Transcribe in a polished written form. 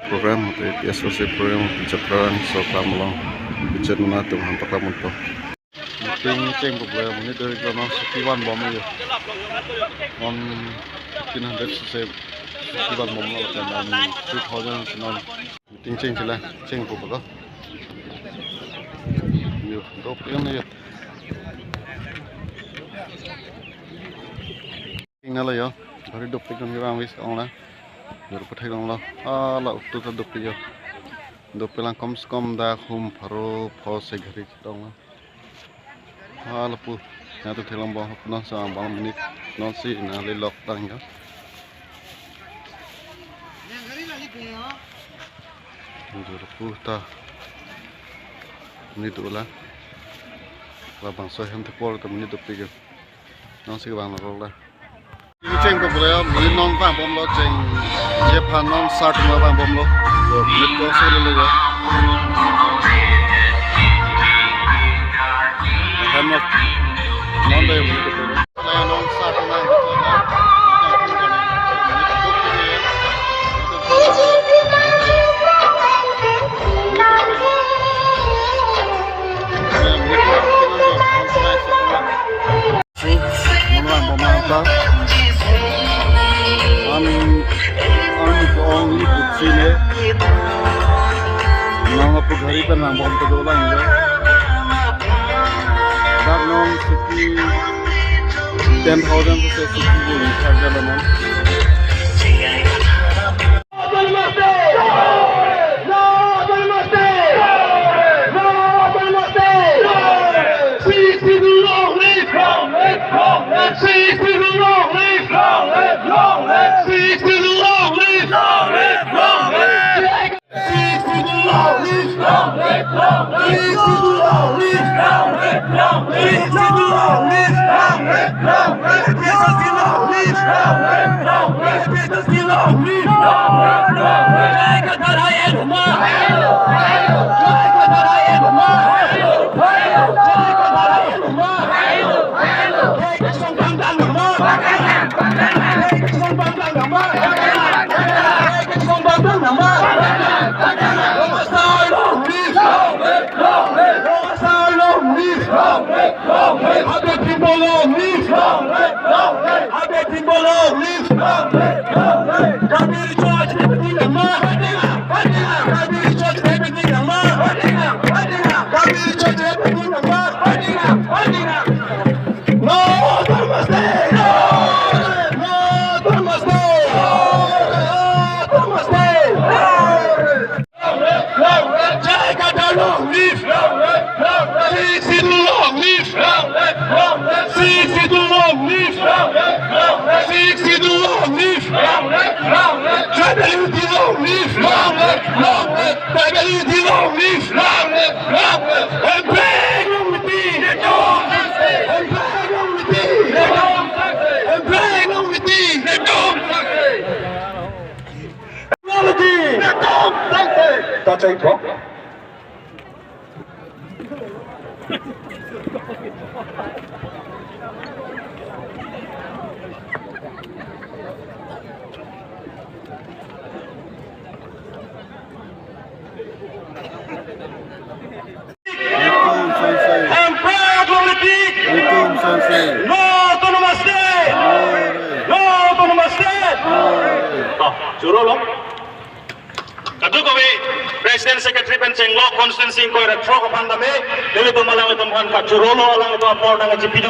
program untuk APHLC program JAPRALANKSO ANGLONG bicara natung hampa kamu to. Meeting program ini dari kono sekiwan bom itu. On 1500 sekiwan bom lo dan 2000 non meeting sila program. Yo, dop ini ya. Tinggal ya, dari dop kan orang wis orang Juru petai dong lo, lah waktu tu dopi lang kom dah hum paro segeri dong lo, lepu, nyatu telang bawah penuh sama bawah menit, nasi nali lok tang ya. Juru puta, menit tu lah, bang sohem tekor tu menit dopi ke, nasi bang lah. Ceng ko boleh, beli non bang bom lo ceng, je pan non sart mo bang bom lo, beli ko solo lo ya. Hamno non deh beli ko boleh, saya non sart mo bang bom lo, sini, nama pegawai penang bom terdolang ya. Dan non seki 10,000 tu seki ini harga dalam. Presiden Sekretari Penceng Lo Konstitusi Koi Retro Kapandame, Dili Tumalang Ituman Kacurolo Alang Itu Apor Nang Cipidu